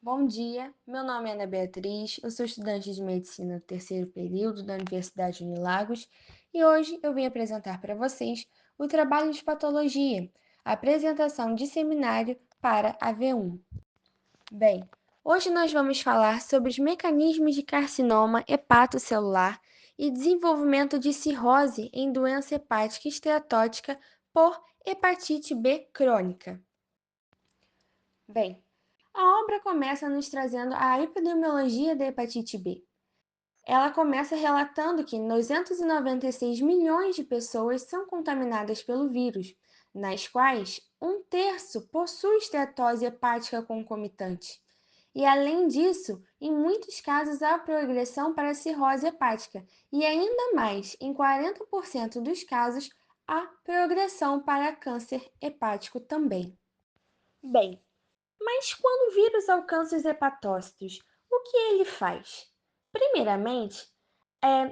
Bom dia, meu nome é Ana Beatriz, eu sou estudante de medicina do terceiro período da Universidade Unilagos e hoje eu vim apresentar para vocês o trabalho de patologia, a apresentação de seminário para a V1. Bem, hoje nós vamos falar sobre os mecanismos de carcinoma hepatocelular e desenvolvimento de cirrose em doença hepática esteatótica por hepatite B crônica. Bem, a obra começa nos trazendo a epidemiologia da hepatite B. Ela começa relatando que 296 milhões de pessoas são contaminadas pelo vírus, nas quais um terço possui esteatose hepática concomitante. E, além disso, em muitos casos há progressão para cirrose hepática, e ainda mais, em 40% dos casos, há progressão para câncer hepático também. Bem, mas quando o vírus alcança os hepatócitos, o que ele faz? Primeiramente,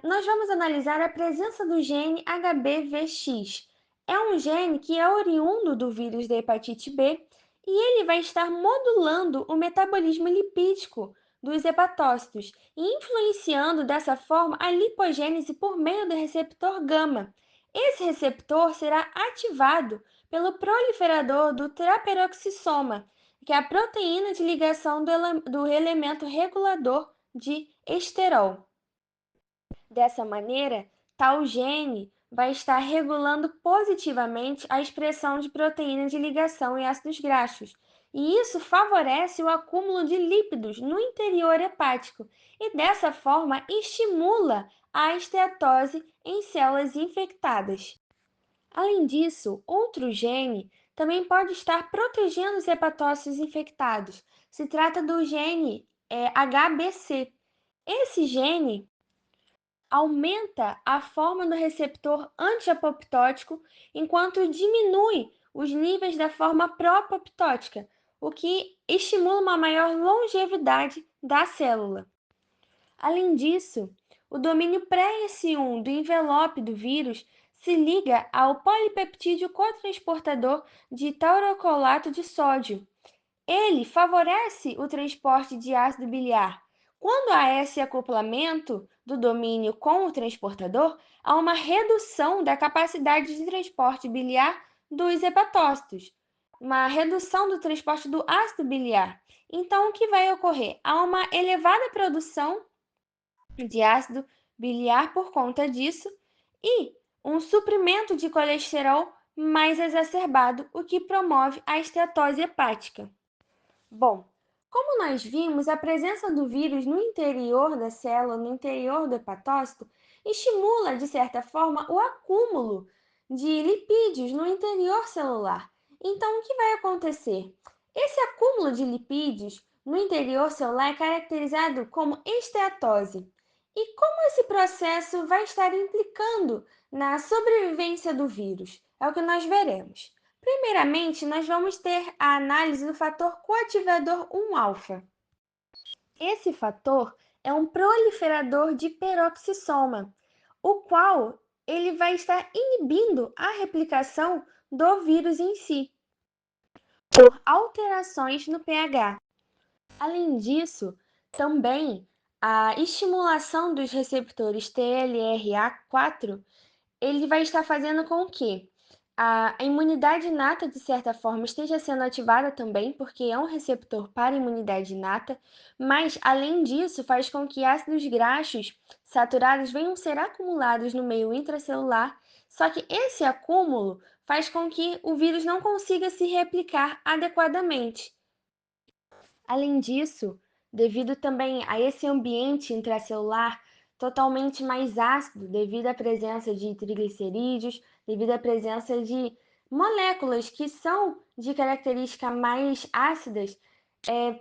nós vamos analisar a presença do gene HBV-X. É um gene que é oriundo do vírus da hepatite B e ele vai estar modulando o metabolismo lipídico dos hepatócitos e influenciando dessa forma a lipogênese por meio do receptor gama. Esse receptor será ativado pelo proliferador do traperoxissoma, que é a proteína de ligação do elemento regulador de esterol. Dessa maneira, tal gene vai estar regulando positivamente a expressão de proteína de ligação e ácidos graxos, e isso favorece o acúmulo de lípidos no interior hepático e, dessa forma, estimula a esteatose em células infectadas. Além disso, outro gene também pode estar protegendo os hepatócitos infectados. Se trata do gene HBC. Esse gene aumenta a forma do receptor anti-apoptótico, enquanto diminui os níveis da forma pró-apoptótica, o que estimula uma maior longevidade da célula. Além disso, o domínio pré-S1 do envelope do vírus se liga ao polipeptídeo cotransportador de taurocolato de sódio. Ele favorece o transporte de ácido biliar. Quando há esse acoplamento do domínio com o transportador, há uma redução da capacidade de transporte biliar dos hepatócitos, uma redução do transporte do ácido biliar. Então, o que vai ocorrer? Há uma elevada produção de ácido biliar por conta disso e um suprimento de colesterol mais exacerbado, o que promove a esteatose hepática. Bom, como nós vimos, a presença do vírus no interior da célula, no interior do hepatócito, estimula, de certa forma, o acúmulo de lipídios no interior celular. Então, o que vai acontecer? Esse acúmulo de lipídios no interior celular é caracterizado como esteatose. E como esse processo vai estar implicando na sobrevivência do vírus? É o que nós veremos. Primeiramente, nós vamos ter a análise do fator coativador 1-alfa. Esse fator é um proliferador de peroxissoma, o qual ele vai estar inibindo a replicação do vírus em si, por alterações no pH. Além disso, também a estimulação dos receptores TLRA4 ele vai estar fazendo com que a imunidade inata, de certa forma, esteja sendo ativada também, porque é um receptor para imunidade inata, mas, além disso, faz com que ácidos graxos saturados venham ser acumulados no meio intracelular, só que esse acúmulo faz com que o vírus não consiga se replicar adequadamente. Além disso, devido também a esse ambiente intracelular totalmente mais ácido, devido à presença de triglicerídeos, devido à presença de moléculas que são de característica mais ácidas,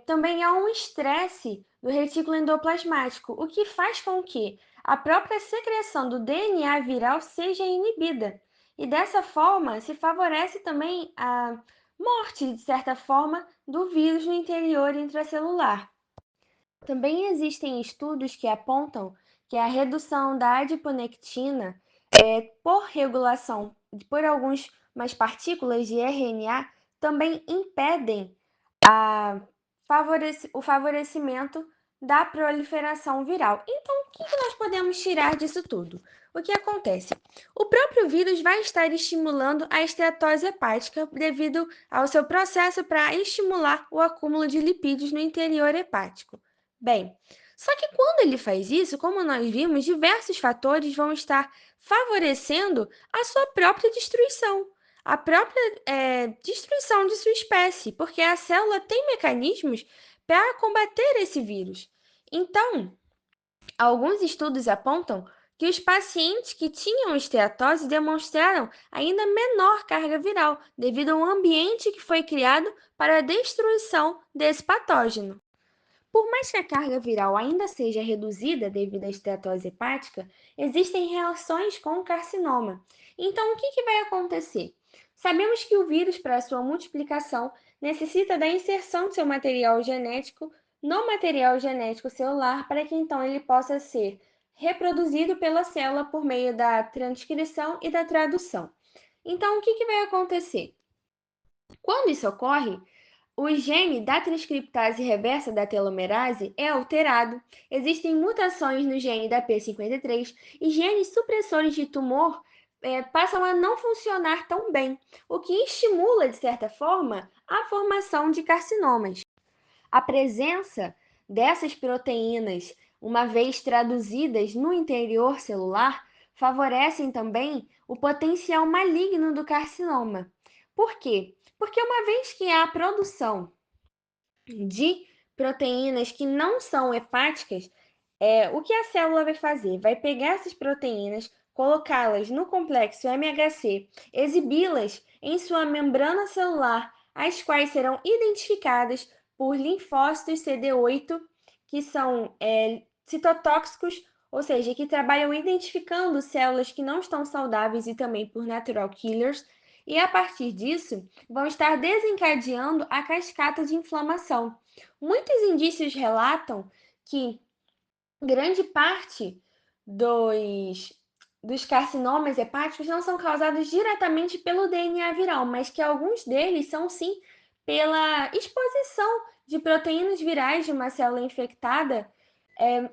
também há um estresse do retículo endoplasmático, o que faz com que a própria secreção do DNA viral seja inibida. E dessa forma, se favorece também a morte, de certa forma, do vírus no interior intracelular. Também existem estudos que apontam que a redução da adiponectina por regulação por algumas partículas de RNA também impedem a o favorecimento da proliferação viral. Então, o que nós podemos tirar disso tudo? O que acontece? O próprio vírus vai estar estimulando a esteatose hepática devido ao seu processo para estimular o acúmulo de lipídios no interior hepático. Bem, só que quando ele faz isso, como nós vimos, diversos fatores vão estar favorecendo a sua própria destruição, a própria destruição de sua espécie, porque a célula tem mecanismos para combater esse vírus. Então, alguns estudos apontam que os pacientes que tinham esteatose demonstraram ainda menor carga viral, devido ao ambiente que foi criado para a destruição desse patógeno. Por mais que a carga viral ainda seja reduzida devido à esteatose hepática, existem reações com o carcinoma. Então, o que vai acontecer? Sabemos que o vírus, para sua multiplicação, necessita da inserção de seu material genético no material genético celular para que então ele possa ser reproduzido pela célula por meio da transcrição e da tradução. Então, o que vai acontecer? Quando isso ocorre, o gene da transcriptase reversa da telomerase é alterado, existem mutações no gene da P53 e genes supressores de tumor passam a não funcionar tão bem, o que estimula, de certa forma, a formação de carcinomas. A presença dessas proteínas, uma vez traduzidas no interior celular, favorecem também o potencial maligno do carcinoma. Por quê? Porque uma vez que há produção de proteínas que não são hepáticas, o que a célula vai fazer? Vai pegar essas proteínas, colocá-las no complexo MHC, exibi-las em sua membrana celular, as quais serão identificadas por linfócitos CD8, que são citotóxicos, ou seja, que trabalham identificando células que não estão saudáveis e também por natural killers, e a partir disso vão estar desencadeando a cascata de inflamação. Muitos indícios relatam que grande parte dos, dos carcinomas hepáticos não são causados diretamente pelo DNA viral, mas que alguns deles são sim pela exposição de proteínas virais de uma célula infectada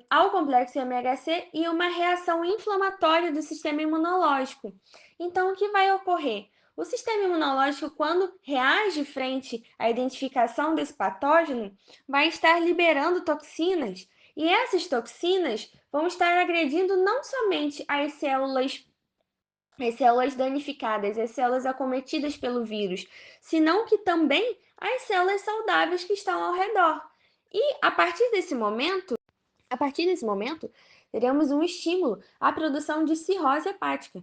ao complexo MHC e uma reação inflamatória do sistema imunológico. Então, o que vai ocorrer? O sistema imunológico, quando reage frente à identificação desse patógeno, vai estar liberando toxinas e essas toxinas vão estar agredindo não somente as células danificadas, as células acometidas pelo vírus, senão que também as células saudáveis que estão ao redor. E a partir desse momento, teremos um estímulo à produção de cirrose hepática.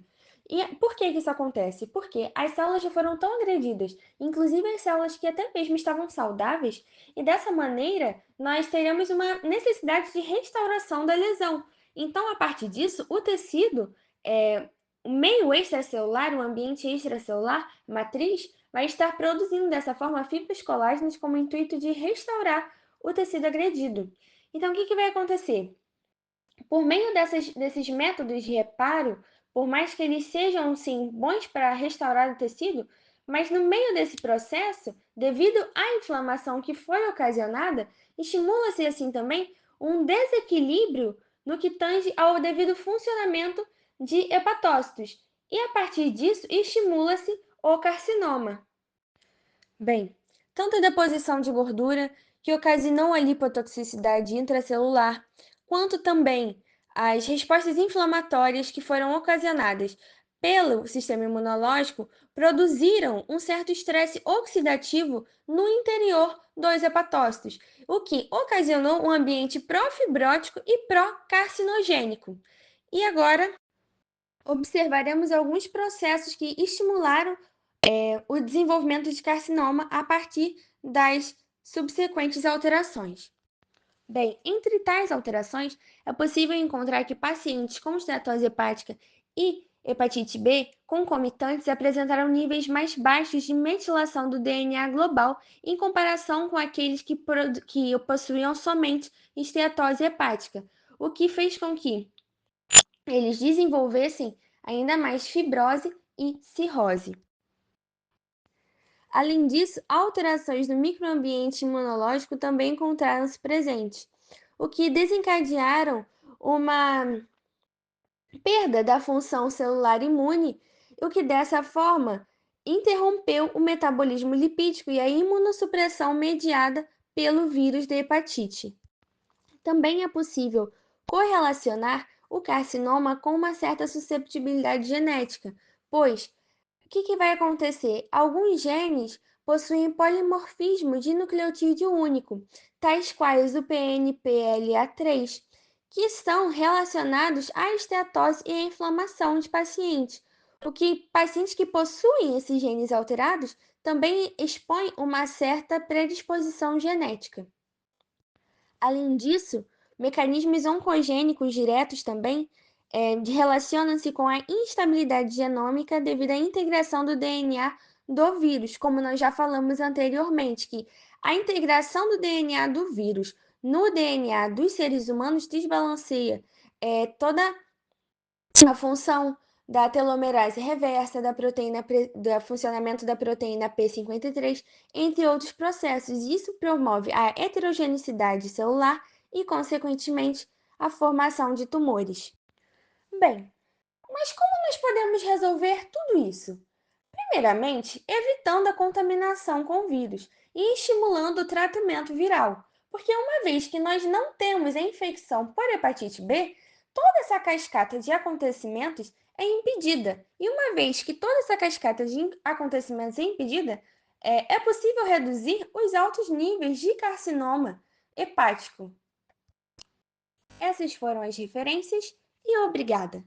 E por que isso acontece? Porque as células já foram tão agredidas, inclusive as células que até mesmo estavam saudáveis, e dessa maneira nós teremos uma necessidade de restauração da lesão. Então, a partir disso, o tecido, o meio extracelular, o ambiente extracelular, matriz, vai estar produzindo dessa forma fibras colágenas com o intuito de restaurar o tecido agredido. Então, o que vai acontecer? Por meio desses métodos de reparo, por mais que eles sejam, sim, bons para restaurar o tecido, mas no meio desse processo, devido à inflamação que foi ocasionada, estimula-se assim também um desequilíbrio no que tange ao devido funcionamento de hepatócitos. E a partir disso, estimula-se o carcinoma. Bem, tanto a deposição de gordura, que ocasionou a lipotoxicidade intracelular, quanto também as respostas inflamatórias que foram ocasionadas pelo sistema imunológico, produziram um certo estresse oxidativo no interior dos hepatócitos, o que ocasionou um ambiente pró-fibrótico e pró-carcinogênico. E agora observaremos alguns processos que estimularam o desenvolvimento de carcinoma a partir das subsequentes alterações. Bem, entre tais alterações, é possível encontrar que pacientes com esteatose hepática e hepatite B concomitantes apresentaram níveis mais baixos de metilação do DNA global em comparação com aqueles que possuíam somente esteatose hepática, o que fez com que eles desenvolvessem ainda mais fibrose e cirrose. Além disso, alterações no microambiente imunológico também encontraram-se presentes, o que desencadearam uma perda da função celular imune, o que dessa forma interrompeu o metabolismo lipídico e a imunossupressão mediada pelo vírus da hepatite. Também é possível correlacionar o carcinoma com uma certa susceptibilidade genética, pois o que vai acontecer? Alguns genes possuem polimorfismo de nucleotídeo único, tais quais o PNPLA3, que são relacionados à esteatose e à inflamação de pacientes. O que pacientes que possuem esses genes alterados também expõem uma certa predisposição genética. Além disso, mecanismos oncogênicos diretos também relacionam-se com a instabilidade genômica devido à integração do DNA do vírus, como nós já falamos anteriormente, que a integração do DNA do vírus no DNA dos seres humanos desbalanceia toda a função da telomerase reversa, da proteína, do funcionamento da proteína P53, entre outros processos. Isso promove a heterogeneidade celular e, consequentemente, a formação de tumores. Bem, mas como nós podemos resolver tudo isso? Primeiramente, evitando a contaminação com vírus e estimulando o tratamento viral, porque uma vez que nós não temos a infecção por hepatite B, toda essa cascata de acontecimentos é impedida. E uma vez que toda essa cascata de acontecimentos é impedida, é possível reduzir os altos níveis de carcinoma hepático. Essas foram as referências e obrigada!